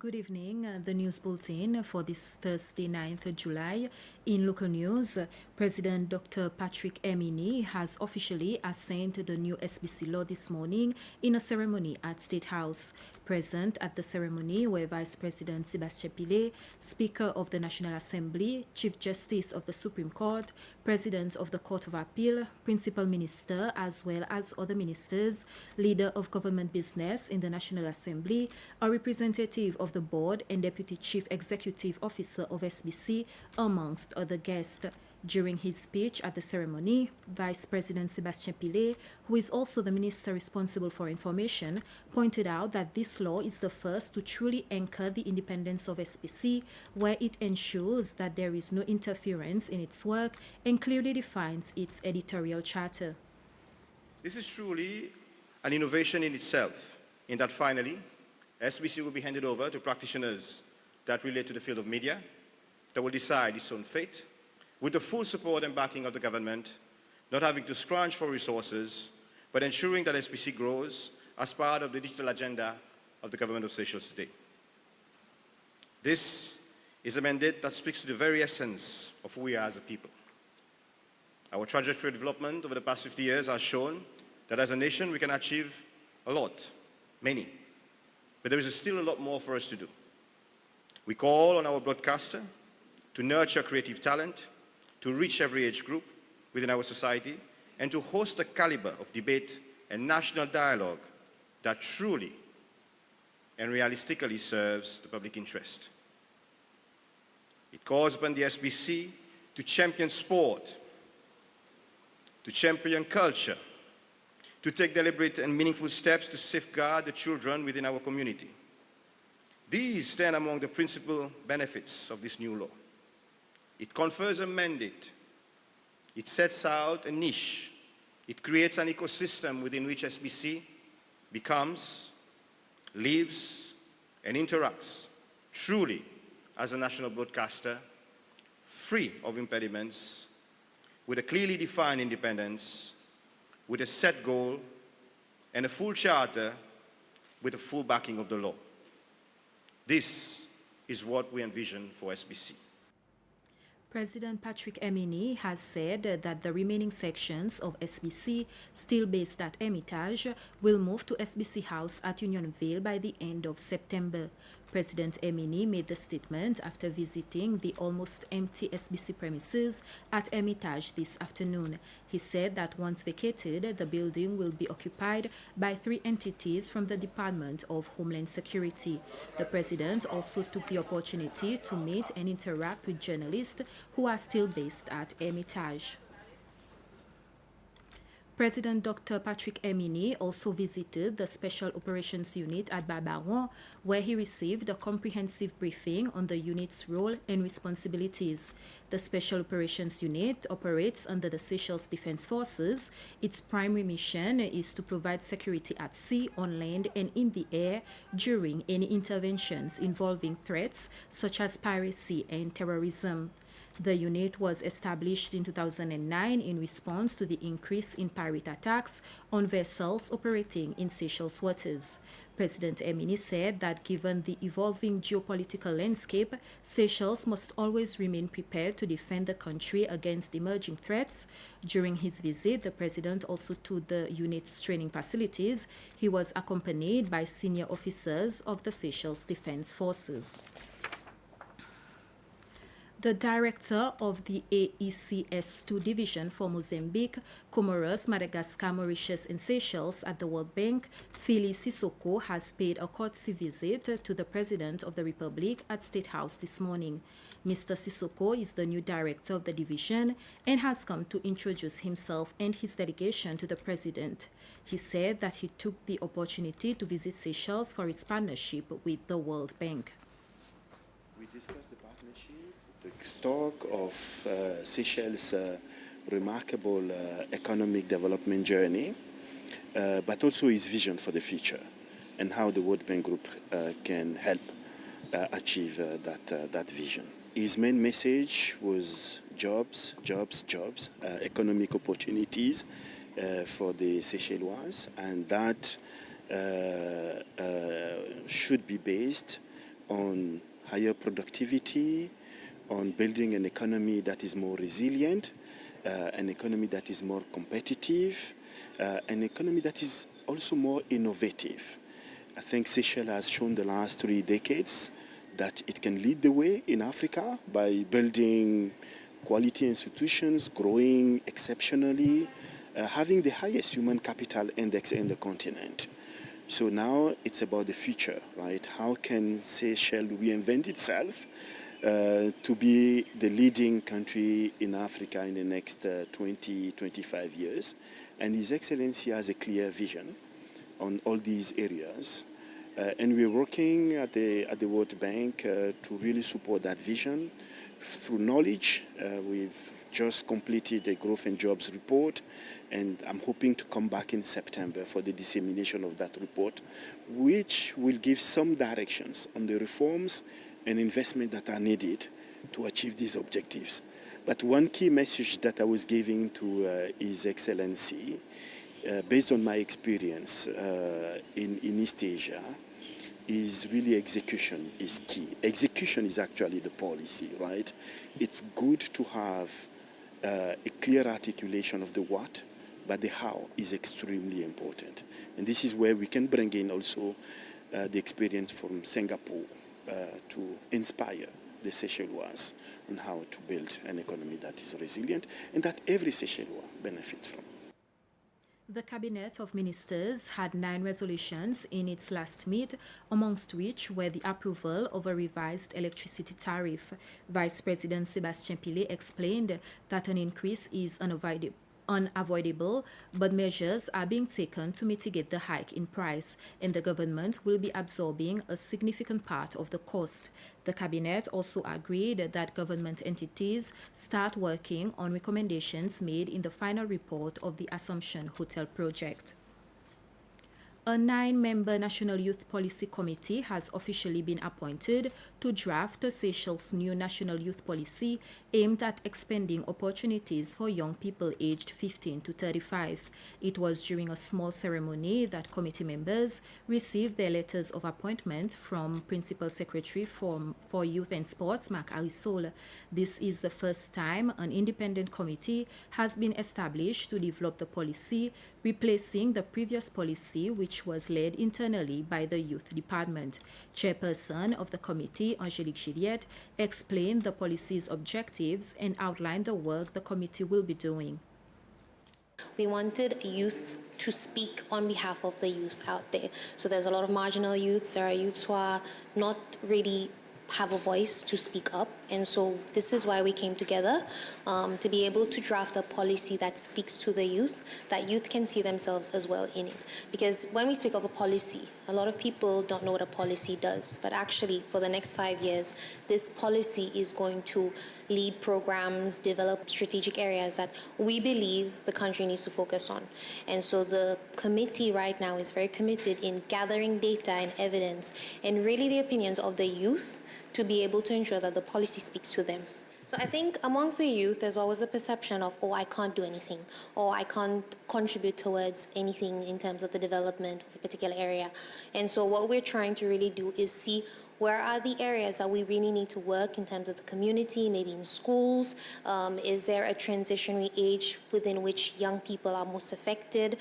Good evening. The news bulletin for this Thursday, 9th July. In local news, President Dr. Patrick Emini has officially assigned the new SBC law this morning in a ceremony at State House. Present at the ceremony were Vice President Sebastien Pile, Speaker of the National Assembly, Chief Justice of the Supreme Court, President of the Court of Appeal, Principal Minister, as well as other ministers, Leader of Government Business in the National Assembly, a representative of the board and Deputy Chief Executive Officer of SBC, amongst other guests. During his speech at the ceremony, Vice President Sebastien Pile, who is also the minister responsible for information, pointed out that this law is the first to truly anchor the independence of SBC, where it ensures that there is no interference in its work and clearly defines its editorial charter. This is truly an innovation in itself, in that finally, SBC will be handed over to practitioners that relate to the field of media, that will decide its own fate, with the full support and backing of the government, not having to scrounge for resources, but ensuring that SBC grows as part of the digital agenda of the government of Seychelles today. This is a mandate that speaks to the very essence of who we are as a people. Our trajectory of development over the past 50 years has shown that as a nation we can achieve a lot, many, but there is still a lot more for us to do. We call on our broadcaster to nurture creative talent, to reach every age group within our society, and to host a caliber of debate and national dialogue that truly and realistically serves the public interest. It calls upon the SBC to champion sport, to champion culture, to take deliberate and meaningful steps to safeguard the children within our community. These stand among the principal benefits of this new law. It confers a mandate. It sets out a niche. It creates an ecosystem within which SBC becomes, lives, and interacts truly as a national broadcaster, free of impediments, with a clearly defined independence, with a set goal, and a full charter with the full backing of the law. This is what we envision for SBC. President Patrick Emini has said that the remaining sections of SBC, still based at Hermitage, will move to SBC House at Unionville by the end of September. President Emini made the statement after visiting the almost empty SBC premises at Hermitage this afternoon. He said that once vacated, the building will be occupied by 3 entities from the Department of Homeland Security. The president also took the opportunity to meet and interact with journalists who are still based at Hermitage. President Dr. Patrick Emini also visited the Special Operations Unit at Barbaron, where he received a comprehensive briefing on the unit's role and responsibilities. The Special Operations Unit operates under the Seychelles Defense Forces. Its primary mission is to provide security at sea, on land, and in the air during any interventions involving threats such as piracy and terrorism. The unit was established in 2009 in response to the increase in pirate attacks on vessels operating in Seychelles waters. President Emini said that given the evolving geopolitical landscape, Seychelles must always remain prepared to defend the country against emerging threats. During his visit, the president also toured the unit's training facilities. He was accompanied by senior officers of the Seychelles Defense Forces. The director of the AECS2 division for Mozambique, Comoros, Madagascar, Mauritius, and Seychelles at the World Bank, Phili Sissoko, has paid a courtesy visit to the President of the Republic at State House this morning. Mr. Sissoko is the new director of the division and has come to introduce himself and his delegation to the President. He said that he took the opportunity to visit Seychelles for its partnership with the World Bank. We discussed the partnership, the talk of Seychelles' remarkable economic development journey, but also his vision for the future and how the World Bank Group can help achieve that vision. His main message was jobs, economic opportunities for the Seychellois, and that should be based on higher productivity, on building an economy that is more resilient, an economy that is more competitive, an economy that is also more innovative. I think Seychelles has shown the last 3 decades that it can lead the way in Africa by building quality institutions, growing exceptionally, having the highest human capital index in the continent. So now it's about the future, right? How can Seychelles reinvent itself to be the leading country in Africa in the next 20, 25 years? And His Excellency has a clear vision on all these areas. And we're working at the World Bank to really support that vision through knowledge. We've just completed a growth and jobs report, and I'm hoping to come back in September for the dissemination of that report, which will give some directions on the reforms and investment that are needed to achieve these objectives. But one key message that I was giving to His Excellency, based on my experience in East Asia, is really execution is key. Execution is actually the policy, right? It's good to have a clear articulation of the what, but the how is extremely important. And this is where we can bring in also the experience from Singapore to inspire the Seychellois on how to build an economy that is resilient and that every Seychellois benefits from. The Cabinet of Ministers had 9 resolutions in its last meet, amongst which were the approval of a revised electricity tariff. Vice President Sébastien Pillet explained that an increase is unavoidable, but measures are being taken to mitigate the hike in price, and the government will be absorbing a significant part of the cost. The Cabinet also agreed that government entities start working on recommendations made in the final report of the Assumption Hotel project. A 9-member National Youth Policy Committee has officially been appointed to draft Seychelles' new National Youth Policy aimed at expanding opportunities for young people aged 15 to 35. It was during a small ceremony that committee members received their letters of appointment from Principal Secretary for Youth and Sports, Marc Arisol. This is the first time an independent committee has been established to develop the policy, replacing the previous policy, which was led internally by the Youth Department. Chairperson of the committee, Angélique Gilliette, explained the policy's objectives and outlined the work the committee will be doing. We wanted youth to speak on behalf of the youth out there. So there's a lot of marginal youths, there are youths who are not really have a voice to speak up, and so this is why we came together to be able to draft a policy that speaks to the youth, that youth can see themselves as well in it. Because when we speak of a policy, a lot of people don't know what a policy does, but actually for the next 5 years, this policy is going to lead programs, develop strategic areas that we believe the country needs to focus on. And so the committee right now is very committed in gathering data and evidence and really the opinions of the youth to be able to ensure that the policy speaks to them. So I think amongst the youth, there's always a perception of, oh, I can't do anything, or I can't contribute towards anything in terms of the development of a particular area. And so what we're trying to really do is see where are the areas that we really need to work in terms of the community, maybe in schools? Is there a transitionary age within which young people are most affected?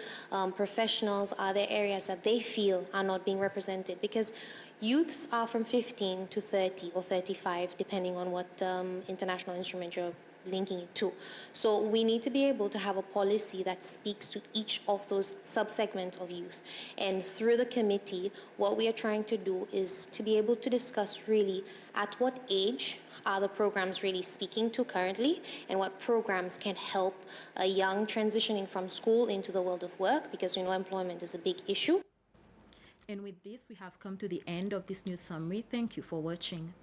Professionals, are there areas that they feel are not being represented? Because youths are from 15 to 30 or 35, depending on what international instrument you're linking it to. So we need to be able to have a policy that speaks to each of those subsegments of youth. And through the committee, what we are trying to do is to be able to discuss really at what age are the programs really speaking to currently, and what programs can help a young transitioning from school into the world of work, because we know employment is a big issue. And with this, we have come to the end of this news summary. Thank you for watching.